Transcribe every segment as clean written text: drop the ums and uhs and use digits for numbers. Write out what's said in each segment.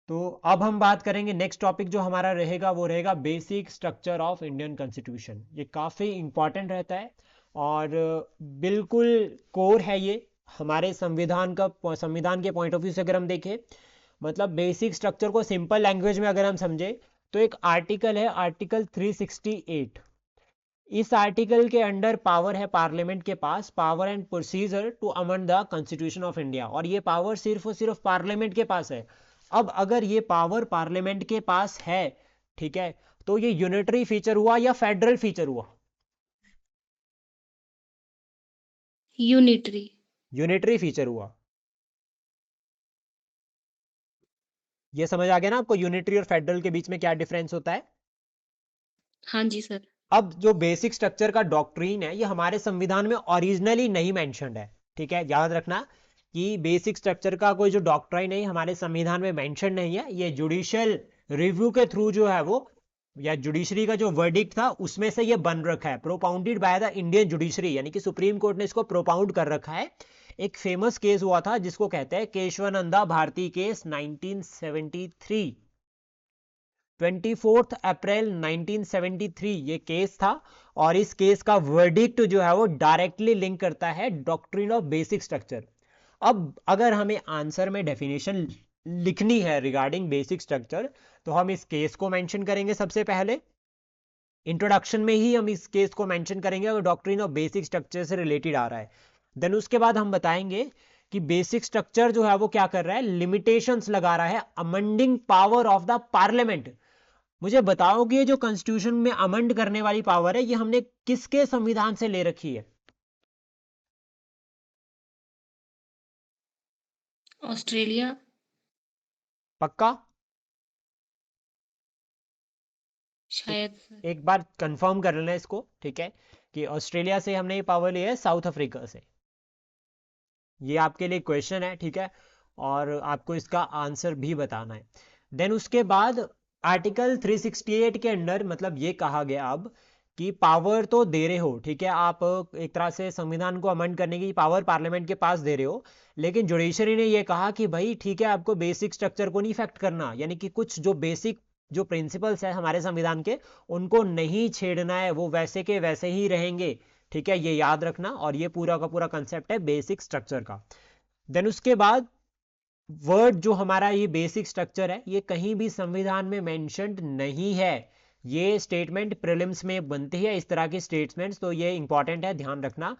तो अब हम बात करेंगे नेक्स्ट टॉपिक जो हमारा रहेगा वो रहेगा basic structure of Indian constitution. ये काफ़ी इंपॉर्टेंट रहता है और बिल्कुल कोर है ये हमारे संविधान के पॉइंट ऑफ व्यू से अगर हम देखें। मतलब बेसिक स्ट्रक्चर को सिंपल लैंग्वेज में अगर हम समझे तो एक आर्टिकल है, आर्टिकल 368। इस आर्टिकल के अंडर पावर है पार्लियामेंट के पास, power and procedure to amend the constitution of India, और ये पावर सिर्फ और सिर्फ पार्लियामेंट के पास है। अब अगर ये पावर पार्लियामेंट के पास है, ठीक है, तो ये यूनिटरी फीचर हुआ या फेडरल फीचर हुआ? यूनिटरी। यूनिटरी फीचर हुआ। ये समझ आ गया ना आपको यूनिटरी और फेडरल के बीच में क्या डिफरेंस होता है? हाँ जी सर। अब जो बेसिक स्ट्रक्चर का डॉक्ट्रीन है ये हमारे संविधान में ओरिजिनली नहीं मेंशन्ड है, ठीक है, याद रखना कि बेसिक स्ट्रक्चर का कोई जो डॉक्ट्राइन है हमारे संविधान में मेंशन नहीं है। ये जुडिशियल रिव्यू के थ्रू जो है वो, या जुडिशरी का जो वर्डिक्ट था उसमें से ये बन रखा है, propounded by the Indian judiciary, यानी कि सुप्रीम कोर्ट ने इसको प्रोपाउंड कर रखा है। एक फेमस केस हुआ था जिसको कहते हैं केशवानंदा भारती केस 1973। 24 अप्रैल 1973 ये केस था, और इस केस का वर्डिक्ट जो है वो डायरेक्टली लिंक करता है डॉक्ट्रिन ऑफ बेसिक स्ट्रक्चर। अब अगर हमें आंसर में डेफिनेशन लिखनी है रिगार्डिंग बेसिक स्ट्रक्चर तो हम इस केस को मेंशन करेंगे सबसे पहले। इंट्रोडक्शन में ही हम इस केस को मेंशन करेंगे अगर डॉक्ट्रिन ऑफ बेसिक स्ट्रक्चर से रिलेटेड आ रहा है। देन उसके बाद हम बताएंगे कि बेसिक स्ट्रक्चर जो है वो क्या कर रहा है, लिमिटेशंस लगा रहा है amending power of the parliament. मुझे बताओ कि ये जो कॉन्स्टिट्यूशन में अमेंड करने वाली पावर है ये हमने किसके संविधान से ले रखी है? ऑस्ट्रेलिया। पक्का? एक शायद सर। एक बार कंफर्म कर लेना इसको, ठीक है, कि ऑस्ट्रेलिया से हमने ये पावर ली है, साउथ अफ्रीका से। ये आपके लिए क्वेश्चन है, ठीक है, और आपको इसका आंसर भी बताना है। देन उसके बाद आर्टिकल 368 के अंडर मतलब ये कहा गया अब कि पावर तो दे रहे हो, ठीक है, आप एक तरह से संविधान को अमेंड करने की पावर पार्लियामेंट के पास दे रहे हो, लेकिन जुडिशरी ने ये कहा कि भाई ठीक है आपको बेसिक स्ट्रक्चर को नहीं इफेक्ट करना, यानी कि कुछ जो बेसिक जो प्रिंसिपल्स है हमारे संविधान के उनको नहीं छेड़ना है, वो वैसे के वैसे ही रहेंगे, ठीक है, ये याद रखना। और ये पूरा का पूरा कंसेप्ट है बेसिक स्ट्रक्चर का। देन उसके बाद वर्ड जो हमारा ये बेसिक स्ट्रक्चर है ये कहीं भी संविधान में मेंशन्ड नहीं है। ये स्टेटमेंट प्रीलिम्स में बनती है इस तरह की स्टेटमेंट्स, तो ये इंपॉर्टेंट है, ध्यान रखना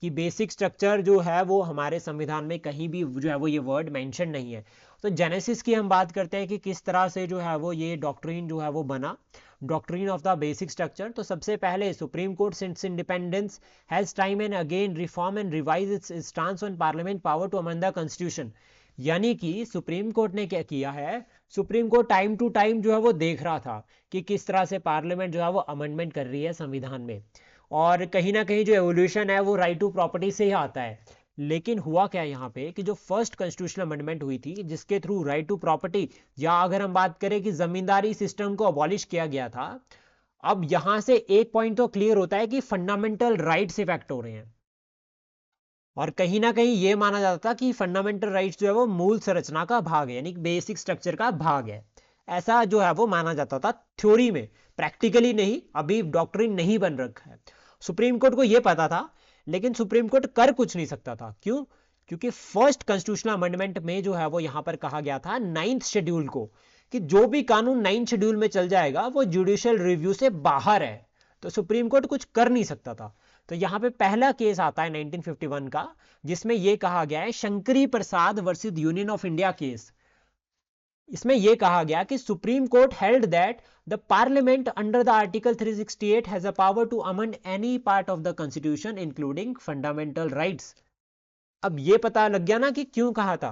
कि बेसिक स्ट्रक्चर जो है वो हमारे संविधान में कहीं भी जो है वो ये वर्ड मेंशन नहीं है। तो जेनेसिस की हम बात करते हैं कि किस तरह से जो है वो ये डॉक्ट्रिन जो है वो बना, doctrine of the basic structure. तो सबसे पहले Supreme Court since independence has time and again reform and revise its stance on parliament power to amend the constitution. यानी कि सुप्रीम कोर्ट ने क्या किया है, Supreme Court time to time जो है वो देख रहा था कि किस तरह से पार्लियामेंट जो है वो अमेंडमेंट कर रही है संविधान में, और कहीं ना कहीं जो एवोल्यूशन है वो राइट टू प्रॉपर्टी से ही आता है। लेकिन हुआ क्या यहाँ पे कि जो फर्स्ट कॉन्स्टिट्यूशनल अमेंडमेंट हुई थी जिसके थ्रू राइट टू प्रॉपर्टी, या अगर हम बात करें कि जमींदारी सिस्टम को अबॉलिश किया गया था, अब यहां से एक पॉइंट तो क्लियर होता है कि फंडामेंटल राइट्स इफेक्ट हो रहे हैं, और कहीं ना कहीं ये माना जाता था कि फंडामेंटल राइट्स जो है वो मूल संरचना का भाग है, यानी बेसिक स्ट्रक्चर का भाग है। ऐसा जो है वो माना जाता था थ्योरी में, प्रैक्टिकली नहीं, अभी डॉक्ट्रिन नहीं बन रखा है। सुप्रीम कोर्ट को ये पता था, लेकिन सुप्रीम कोर्ट कर कुछ नहीं सकता था। क्यों? क्योंकि फर्स्ट कॉन्स्टिट्यूशनल अमेंडमेंट में जो है वो यहां पर कहा गया था 9th शेड्यूल को कि जो भी कानून 9th शेड्यूल में चल जाएगा वो जुडिशियल रिव्यू से बाहर है, तो सुप्रीम कोर्ट कुछ कर नहीं सकता था। तो यहां पे पहला केस आता है 1951 का जिसमें यह कहा गया है Shankari Prasad versus Union of India case. इसमें यह कहा गया कि Supreme Court held that the parliament under the article 368 has a power to amend any part of the constitution including fundamental rights. अब यह पता लग गया ना कि क्यों कहा था,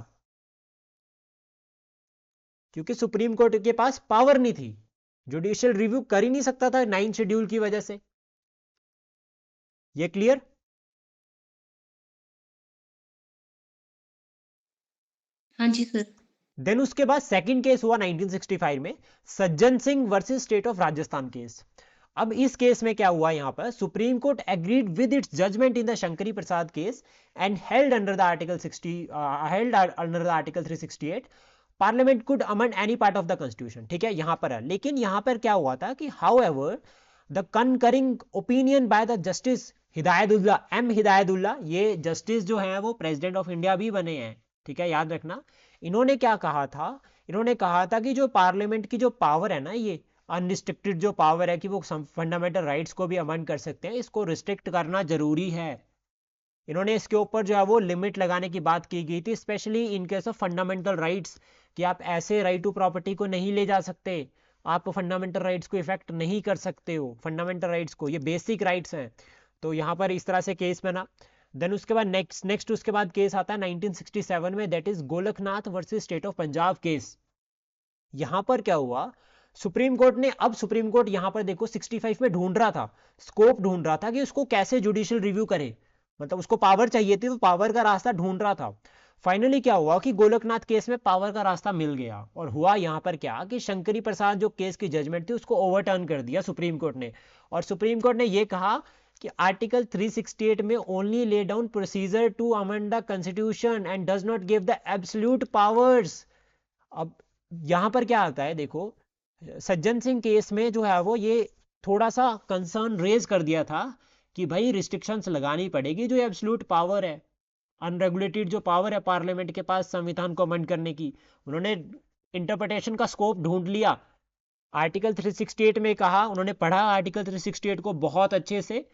क्योंकि सुप्रीम कोर्ट के पास पावर नहीं थी, जुडिशियल रिव्यू कर ही नहीं सकता था 9th शेड्यूल की वजह से। ये क्लियर? हाँ जी सर। देन उसके बाद सेकंड केस हुआ 1965 में, Sajjan Singh versus state of Rajasthan case. अब इस केस में क्या हुआ, यहां पर Supreme Court agreed with its judgment in the Shankari Prasad case and held under the article 368 parliament could amend any part of the constitution, ठीक है, यहां पर है। लेकिन यहां पर क्या हुआ था कि however the concurring opinion by the justice Hidayatullah, M Hidayatullah, ये जस्टिस जो है वो प्रेसिडेंट ऑफ इंडिया भी बने हैं, ठीक है, याद रखना। इन्होंने क्या कहा था, इन्होंने कहा था कि जो पार्लियामेंट की जो पावर है ना, ये अनरिस्ट्रिक्टेड जो पावर है कि वो फंडामेंटल राइट्स को भी अमेंड कर सकते हैं, इसको रिस्ट्रिक्ट करना जरूरी है। इन्होंने इसके ऊपर जो है वो लिमिट लगाने की बात की गई थी, specially in case of fundamental rights, कि आप ऐसे राइट टू प्रॉपर्टी को नहीं ले जा सकते, आप फंडामेंटल राइट्स को इफेक्ट नहीं कर सकते हो, फंडामेंटल राइट्स को, ये बेसिक राइट्स हैं। तो यहाँ पर इस तरह से केस बना। देन उसके बाद नेक्स्ट उसके बाद केस आता है 1967 में, that is Golaknath versus state of Punjab case. यहां पर क्या हुआ, सुप्रीम कोर्ट ने, अब सुप्रीम कोर्ट यहां पर देखो 65 में ढूंढ रहा था, स्कोप ढूंढ रहा था कि उसको कैसे जुडिशियल रिव्यू करे, मतलब उसको पावर चाहिए थी, तो पावर का रास्ता ढूंढ रहा था। फाइनली क्या हुआ कि गोलकनाथ केस में पावर का रास्ता मिल गया, और हुआ यहां पर क्या कि शंकरी प्रसाद जो केस की जजमेंट थी उसको ओवरटर्न कर दिया सुप्रीम कोर्ट ने। और सुप्रीम कोर्ट ने यह कहा कि आर्टिकल 368 में only lay down procedure to amend the constitution and does not give the absolute powers. अब यहां पर क्या आता है, देखो सज्जन सिंह केस में जो है वो ये थोड़ा सा कंसर्न रेज कर दिया था कि भाई रिस्ट्रिक्शंस लगानी पड़ेगी, जो एब्सोल्यूट पावर है, अनरेगुलेटेड जो पावर है पार्लियामेंट के पास संविधान को अमेंड करने की, उन्होंने इंटरप्रिटेशन का स्कोप ढूंढ लिया। आर्टिकल 368 में कहा, उन्होंने पढ़ा आर्टिकल 368 को बहुत अच्छे से,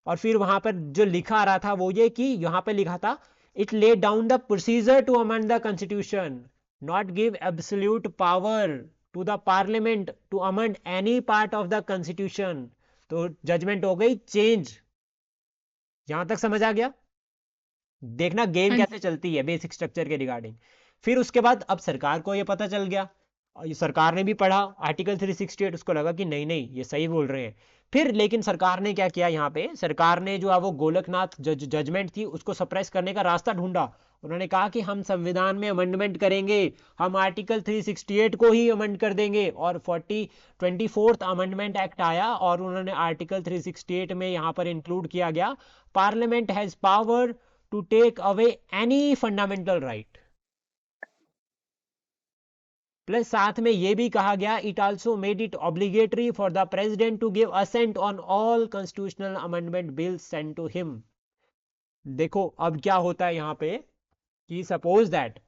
और फिर वहां पर जो लिखा आ रहा था वो ये कि यहां पर लिखा था, it lay down the procedure to amend the constitution, not give absolute power to the parliament to amend any part of the constitution। तो जजमेंट हो गई चेंज। यहां तक समझ आ गया? देखना गेम हाँ कैसे चलती है बेसिक स्ट्रक्चर के रिगार्डिंग। फिर उसके बाद अब सरकार को ये पता चल गया, और ये सरकार ने भी पढ़ा आर्टिकल 368, उसको लगा कि नहीं नहीं ये सही बोल रहे हैं। फिर लेकिन सरकार ने क्या किया, यहाँ पे सरकार ने जो है वो गोलकनाथ जजमेंट थी उसको सप्रेस करने का रास्ता ढूंढा। उन्होंने कहा कि हम संविधान में अमेंडमेंट करेंगे, हम आर्टिकल 368 को ही अमेंड कर देंगे, और 24th अमेंडमेंट एक्ट आया, और उन्होंने आर्टिकल 368 में यहाँ पर इंक्लूड किया गया, parliament has power to take away any fundamental right. Plus साथ में यह भी कहा गया, it also made it obligatory for the president to give assent on all constitutional amendment bills send to him. देखो अब क्या होता है यहां पे कि सपोज दैट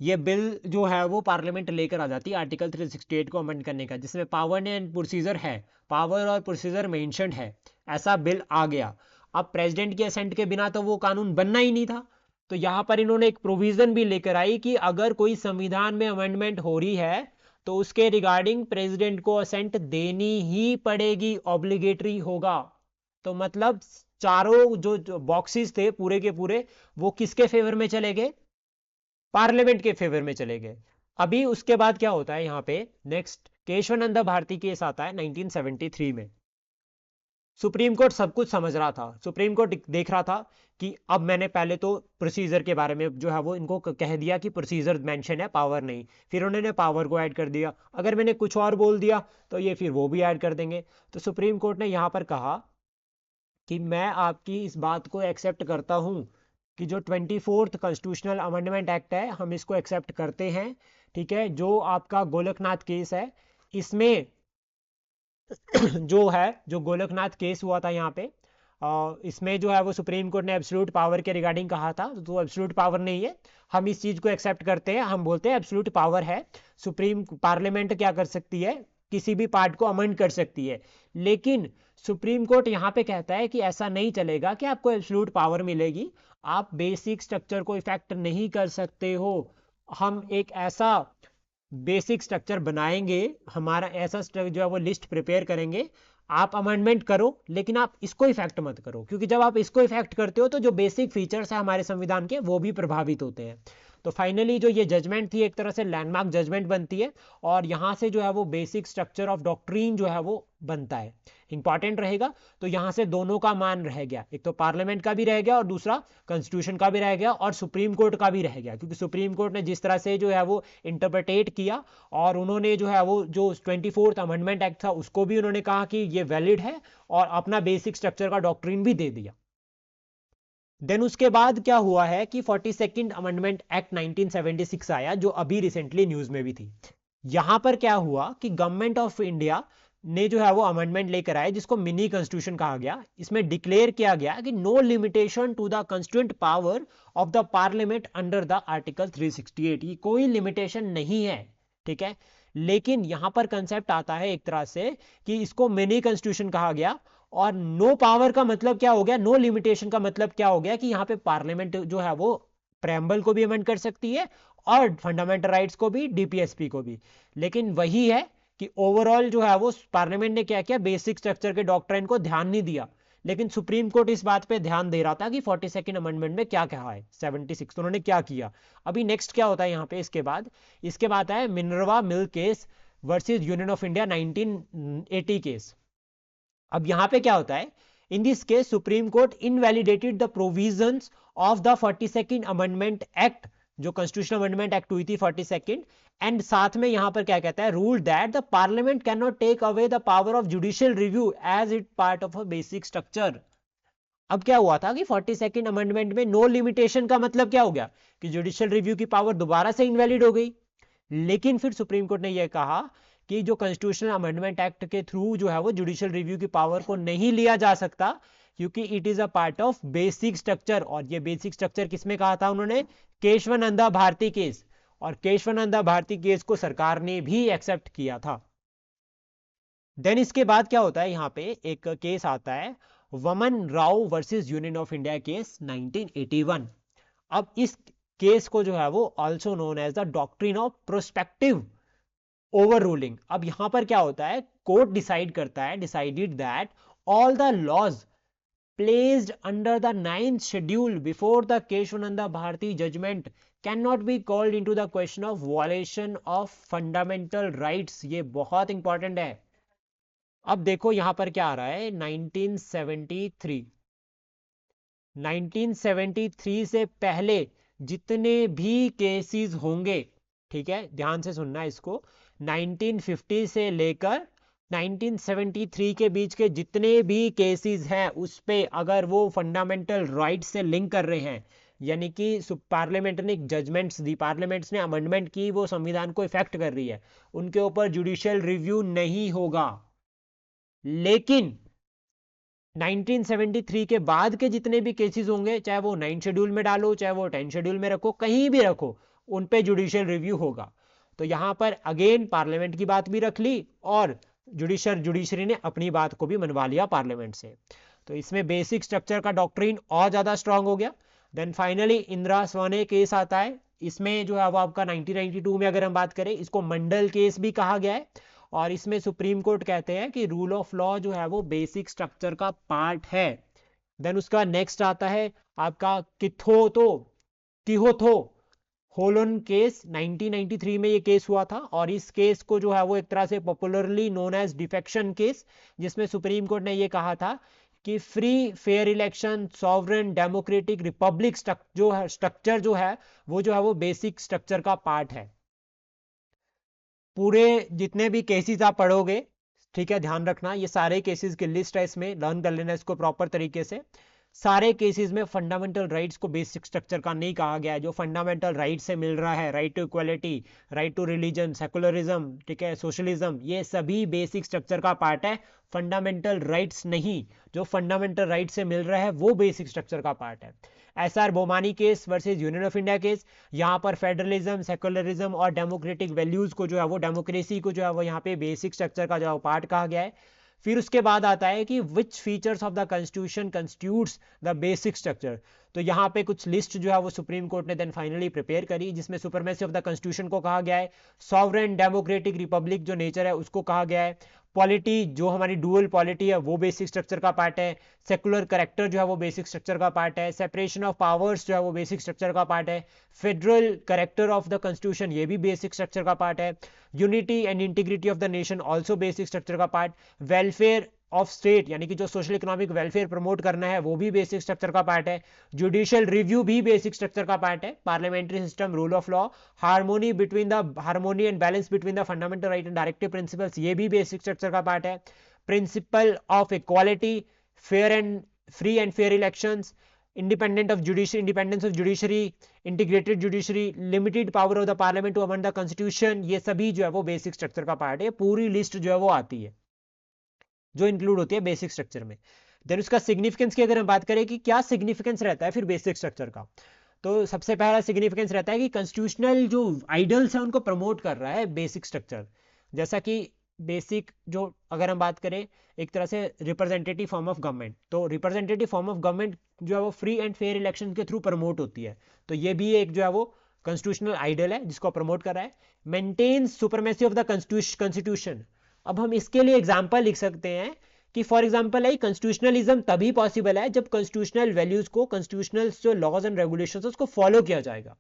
ये बिल जो है वो पार्लियामेंट लेकर आ जाती है आर्टिकल 368 को अमेंड करने का, जिसमें पावर एंड प्रोसीजर है, पावर और प्रोसीजर मेंशन्ड है, ऐसा बिल आ गया। अब प्रेसिडेंट के असेंट के बिना तो वो कानून बनना ही नहीं था। तो यहां पर इन्होंने एक प्रोविजन भी लेकर आई कि अगर कोई संविधान में अमेंडमेंट हो रही है तो उसके रिगार्डिंग प्रेसिडेंट को असेंट देनी ही पड़ेगी, ऑब्लिगेटरी होगा। तो मतलब चारों जो बॉक्सेस थे पूरे के पूरे, वो किसके फेवर में चले गए, पार्लियामेंट के फेवर में चले गए। अभी उसके बाद क्या होता है यहाँ पे, नेक्स्ट केशवानंद भारती केस आता है 1973 में। सुप्रीम कोर्ट सब कुछ समझ रहा था, सुप्रीम कोर्ट देख रहा था कि अब मैंने पहले तो प्रोसीजर के बारे में जो है वो इनको कह दिया कि प्रोसीजर मेंशन है, पावर नहीं, फिर उन्होंने पावर को ऐड कर दिया, अगर मैंने कुछ और बोल दिया तो ये फिर वो भी ऐड कर देंगे। तो सुप्रीम कोर्ट ने यहाँ पर कहा कि मैं आपकी इस बात को एक्सेप्ट करता हूं कि जो 24th कॉन्स्टिट्यूशनल अमेंडमेंट एक्ट है हम इसको एक्सेप्ट करते हैं, ठीक है। जो आपका गोलकनाथ केस है इसमें जो गोलकनाथ केस हुआ था यहाँ पे, इसमें जो है वो सुप्रीम कोर्ट ने एब्सोल्यूट पावर के रिगार्डिंग कहा था, तो एब्सोल्यूट पावर नहीं है, हम इस चीज को एक्सेप्ट करते हैं, हम बोलते हैं एब्सोल्यूट पावर है। सुप्रीम पार्लियामेंट क्या कर सकती है, किसी भी पार्ट को अमेंड कर सकती है। लेकिन सुप्रीम कोर्ट यहाँ पे कहता है कि ऐसा नहीं चलेगा कि आपको एब्सोल्यूट पावर मिलेगी, आप बेसिक स्ट्रक्चर को इफेक्ट नहीं कर सकते हो। हम एक ऐसा बेसिक स्ट्रक्चर बनाएंगे, हमारा ऐसा जो है वो लिस्ट प्रिपेयर करेंगे, आप अमेंडमेंट करो लेकिन आप इसको इफेक्ट मत करो, क्योंकि जब आप इसको इफेक्ट करते हो तो जो बेसिक फीचर्स है हमारे संविधान के वो भी प्रभावित होते हैं। तो फाइनली जो ये जजमेंट थी एक तरह से लैंडमार्क जजमेंट बनती है, और यहां से जो है वो बेसिक स्ट्रक्चर ऑफ डॉक्ट्रीन जो है वो बनता है, इंपॉर्टेंट रहेगा। तो यहां से दोनों का मान रह गया, एक तो पार्लियामेंट का भी रह गया और दूसरा कॉन्स्टिट्यूशन का भी रह गया, और सुप्रीम कोर्ट का भी रह गया, क्योंकि सुप्रीम कोर्ट ने जिस तरह से जो है वो इंटरप्रिटेट किया, और उन्होंने जो है वो जो 24th अमेंडमेंट एक्ट था उसको भी उन्होंने कहा कि ये वैलिड है, और अपना बेसिक स्ट्रक्चर का डॉक्ट्रीन भी दे दिया। देन उसके बाद क्या हुआ है कि 42nd अमेंडमेंट एक्ट 1976 आया, जो अभी रिसेंटली न्यूज में भी थी। यहां पर क्या हुआ कि गवर्नमेंट ऑफ इंडिया ने जो है वो अमेंडमेंट लेकर आए, जिसको मिनी कॉन्स्टिट्यूशन कहा गया। इसमें डिक्लेयर किया गया कि no limitation to the constituent power of the parliament under the article 368। ये कोई लिमिटेशन नहीं है, ठीक है। लेकिन यहां पर कंसेप्ट आता है एक तरह से कि इसको मिनी कॉन्स्टिट्यूशन कहा गया। और नो पावर का मतलब क्या हो गया, नो लिमिटेशन का मतलब क्या हो गया कि यहां पे पार्लियामेंट जो है वो प्रेम्बल को भी अमेंड कर सकती है और फंडामेंटल राइट्स को भी, डीपीएसपी को भी। लेकिन वही है कि ओवरऑल जो है वो पार्लियामेंट ने क्या किया, बेसिक स्ट्रक्चर के डॉक्ट्राइन को ध्यान नहीं दिया। लेकिन सुप्रीम कोर्ट इस बात पे ध्यान दे रहा था कि 42nd अमेंडमेंट में क्या कहा है, 76 उन्होंने क्या किया। अभी नेक्स्ट क्या होता है यहाँ पे, इसके बाद है Minerva mill case versus Union of India 1980 case. अब यहां पे क्या होता है, in this case supreme court invalidated the provisions of the 42nd amendment act, जो कॉन्स्टिट्यूशनल अमेंडमेंट एक्ट हुई थी 42nd। एंड साथ में यहां पर क्या कहता है, rule that the parliament can not take away the power of judicial review as it part of a basic structure. अब क्या हुआ था कि 42nd अमेंडमेंट में नो लिमिटेशन का मतलब क्या हो गया कि जुडिशियल रिव्यू की पावर दोबारा से इनवैलिड हो गई। लेकिन फिर सुप्रीम कोर्ट ने यह कहा कि जो कॉन्स्टिट्यूशनल अमेंडमेंट एक्ट के थ्रू जो है वो जुडिशियल रिव्यू की पावर को नहीं लिया जा सकता, क्योंकि it is a part of basic structure. और ये बेसिक स्ट्रक्चर किसमें कहा था उन्होंने, केशवानंदा भारती केस। और केशवानंदा भारती केस को सरकार ने भी एक्सेप्ट किया था। देन इसके बाद क्या होता है, यहां पे एक केस आता है, Waman Rao versus Union of India case 1981। अब इस केस को जो है वो also known as the doctrine of prospective overruling. अब यहां पर क्या होता है, कोर्ट डिसाइड करता है, decided that all the laws placed under the 9th schedule before the Kesavananda Bharati judgment can not be called into the question of violation of fundamental rights. ये बहुत इंपॉर्टेंट है। अब देखो यहां पर क्या आ रहा है, 1973 से पहले जितने भी केसेस होंगे, ठीक है, ध्यान से सुनना इसको, 1950 से लेकर 1973 के बीच के जितने भी केसेस हैं, उस पे अगर वो फंडामेंटल राइट से लिंक कर रहे हैं, यानी कि पार्लियामेंट ने जजमेंट्स दी, पार्लियामेंट ने अमेंडमेंट की, वो संविधान को इफेक्ट कर रही है, उनके ऊपर जुडिशियल रिव्यू नहीं होगा। लेकिन 1973 के बाद के जितने भी केसेस होंगे, चाहे वो 9 शेड्यूल में डालो, चाहे वो 10 शेड्यूल में रखो, कहीं भी रखो, उन पे जुडिशियल रिव्यू होगा। तो यहां पर अगेन पार्लियामेंट की बात भी रख ली और जुडिशरी ने अपनी बात को भी मनवा लिया पार्लियामेंट से। तो इसमें बेसिक स्ट्रक्चर का डॉक्ट्रिन और ज्यादा स्ट्रांग हो गया। Then finally Indira Sawhney case आता है। इसमें जो है वो आपका 1992 में अगर हम बात करें, इसको मंडल केस भी कहा गया है। और इसमें सुप्रीम कोर्ट कहते हैं कि रूल ऑफ लॉ जो है वो बेसिक स्ट्रक्चर का पार्ट है। देन उसका नेक्स्ट आता है आपका किहोथो होलन केस, 1993 में ये केस हुआ था। और इस केस को जो है वो एक तरह से popularly known as defection case, जिसमें सुप्रीम कोर्ट ने ये कहा था कि free fair election, sovereign democratic republic structure जो है वो बेसिक स्ट्रक्चर का पार्ट है। पूरे जितने भी केसेस आप पढ़ोगे, ठीक है, ध्यान रखना, ये सारे केसेस की लिस्ट है, इसमें लर्न कर लेना इसको प्रॉपर तरीके से। सारे केसेस में फंडामेंटल राइट्स को बेसिक स्ट्रक्चर का नहीं कहा गया है। जो फंडामेंटल राइट से मिल रहा है, right to equality, right to religion, secularism, ठीक है, सोशलिज्म, ये सभी बेसिक स्ट्रक्चर का पार्ट है, फंडामेंटल राइट्स नहीं। जो फंडामेंटल राइट से मिल रहा है वो बेसिक स्ट्रक्चर का पार्ट है। SR Bommai case versus Union of India case, यहां पर फेडरलिज्म, सेकुलरिज्म और डेमोक्रेटिक वैल्यूज को जो है वो, डेमोक्रेसी को जो है वो यहाँ पे बेसिक स्ट्रक्चर का जो पार्ट कहा गया है। फिर उसके बाद आता है कि which features of the constitution constitutes the basic structure. तो यहाँ पे कुछ लिस्ट जो है वो सुप्रीम कोर्ट ने देन फाइनली प्रिपेयर करी, जिसमें सुपरमेसी ऑफ द कॉन्स्टिट्यूशन को कहा गया है, सॉवरेन डेमोक्रेटिक रिपब्लिक जो नेचर है उसको कहा गया है, पॉलिटी जो हमारी डुअल पॉलिटी है वो बेसिक स्ट्रक्चर का पार्ट है, सेकुलर करेक्टर जो है वो बेसिक स्ट्रक्चर का पार्ट है, सेपरेशन ऑफ पावर्स जो है वो बेसिक स्ट्रक्चर का पार्ट है, federal character of the constitution ये भी बेसिक स्ट्रक्चर का पार्ट है, unity and integrity of the nation also basic structure का पार्ट, वेलफेयर ऑफ स्टेट यानी कि जो सोशल इकोनॉमिक वेलफेयर प्रमोट करना है वो भी बेसिक स्ट्रक्चर का पार्ट है, जुडिशियल रिव्यू भी बेसिक स्ट्रक्चर का पार्ट है, parliamentary system, rule of law, harmony and balance between the fundamental right and directive principles ये भी बेसिक स्ट्रक्चर का पार्ट है, principle of equality, fair and free and fair elections, independence of judiciary, integrated judiciary, limited power of the parliament to amend the constitution, ये सभी जो है वो basic structure का पार्ट है। पूरी लिस्ट जो है वो आती है जो इंक्लूड होती है बेसिक स्ट्रक्चर में। देन उसका सिग्निफिकेंस की अगर हम बात करें कि क्या सिग्निफिकेंस रहता है फिर बेसिक स्ट्रक्चर का, तो सबसे पहला सिग्निफिकेंस रहता है कि कॉन्स्टिट्यूशनल जो आइडल्स है उनको प्रमोट कर रहा है बेसिक स्ट्रक्चर। जैसा कि बेसिक जो अगर हम बात करें एक तरह से रिप्रेजेंटेटिव फॉर्म ऑफ गवर्नमेंट, तो रिप्रेजेंटेटिव फॉर्म ऑफ गवर्नमेंट जो है वो फ्री एंड फेयर इलेक्शन के थ्रू प्रमोट होती है, तो ये भी एक जो है वो कॉन्स्टिट्यूशनल आइडल है जिसको प्रमोट कर रहा है। Maintains supremacy of the constitution, अब हम इसके लिए एग्जाम्पल लिख सकते हैं कि फॉर एग्जाम्पल है कॉन्स्टिट्यूशनलिज्म तभी पॉसिबल है जब कॉन्स्टिट्यूशनल वैल्यूज को, कॉन्स्टिट्यूशनल जो लॉज एंड रेगुलेशंस उसको फॉलो किया जाएगा।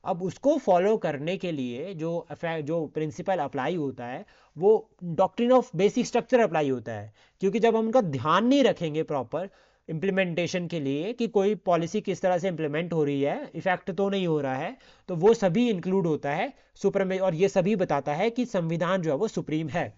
अब उसको फॉलो करने के लिए जो प्रिंसिपल अप्लाई होता है वो doctrine of basic structure apply होता है, क्योंकि जब हम उनका ध्यान नहीं रखेंगे प्रॉपर इम्प्लीमेंटेशन के लिए कि कोई पॉलिसी किस तरह से इम्प्लीमेंट हो रही है, इफेक्ट तो नहीं हो रहा है, तो वो सभी इंक्लूड होता है सुप्रीम, और ये सभी बताता है कि संविधान जो है वो सुप्रीम है।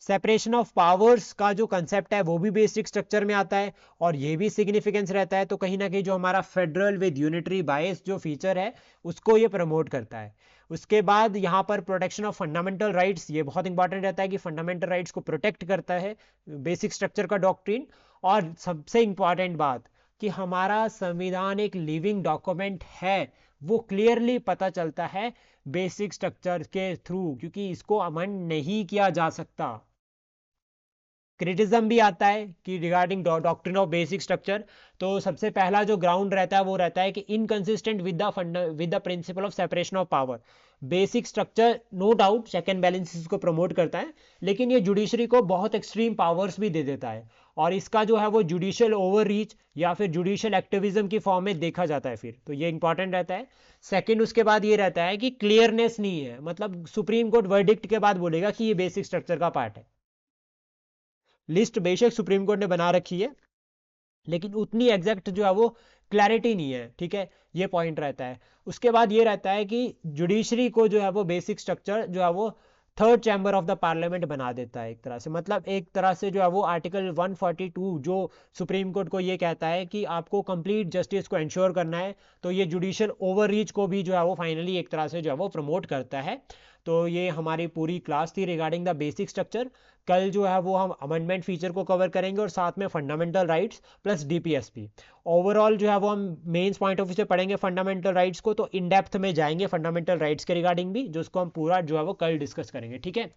सेपरेशन ऑफ पावर्स का जो कंसेप्ट है वो भी बेसिक स्ट्रक्चर में आता है और ये भी सिग्निफिकेंस रहता है, तो कहीं ना कहीं जो हमारा फेडरल विद यूनिटरी बायस जो फीचर है उसको ये प्रमोट करता है। उसके बाद यहाँ पर प्रोटेक्शन ऑफ फंडामेंटल राइट्स, ये बहुत इंपॉर्टेंट रहता है कि फंडामेंटल राइट्स को प्रोटेक्ट करता है बेसिक स्ट्रक्चर का डॉक्ट्रिन। और सबसे इंपॉर्टेंट बात कि हमारा संविधान एक लिविंग डॉक्यूमेंट है, वो क्लियरली पता चलता है बेसिक स्ट्रक्चर के थ्रू, क्योंकि इसको अमेंड नहीं किया जा सकता। क्रिटिज्म भी आता है कि regarding doctrine of basic structure, तो सबसे पहला जो ग्राउंड रहता है वो रहता है कि inconsistent with the principle of separation of power. Basic structure no doubt check and balances को प्रमोट करता है, लेकिन ये जुडिशरी को बहुत एक्सट्रीम पावर्स भी दे देता है और इसका जो है वो जुडिशियल ओवर रीच या फिर जुडिशियल एक्टिविज्म की फॉर्म में देखा जाता है फिर, तो ये इंपॉर्टेंट रहता है। सेकंड उसके बाद ये रहता है कि क्लियरनेस नहीं है, मतलब सुप्रीम कोर्ट वर्डिक्ट के बाद बोलेगा कि ये बेसिक स्ट्रक्चर का पार्ट है। लिस्ट बेशक सुप्रीम कोर्ट ने बना रखी है लेकिन उतनी एग्जैक्ट जो है वो क्लैरिटी नहीं है, ठीक है, ये पॉइंट रहता है। उसके बाद ये रहता है कि जुडिशरी को जो है वो बेसिक स्ट्रक्चर जो है वो third chamber of the parliament बना देता है एक तरह से, मतलब एक तरह से जो है वो आर्टिकल 142 जो सुप्रीम कोर्ट को ये कहता है कि आपको कंप्लीट जस्टिस को इंश्योर करना है, तो ये जुडिशियल ओवररीच को भी जो है वो फाइनली एक तरह से जो है वो प्रमोट करता है। तो ये हमारी पूरी क्लास थी रिगार्डिंग द बेसिक स्ट्रक्चर। कल जो है वो हम अमेंडमेंट फीचर को कवर करेंगे और साथ में fundamental rights plus DPSP. Overall जो है वो हम मेंस पॉइंट ऑफ व्यू से पढ़ेंगे फंडामेंटल राइट्स को, तो इन डेप्थ में जाएंगे फंडामेंटल राइट्स के रिगार्डिंग भी, जो उसको हम पूरा जो है वो कल डिस्कस करेंगे, ठीक है।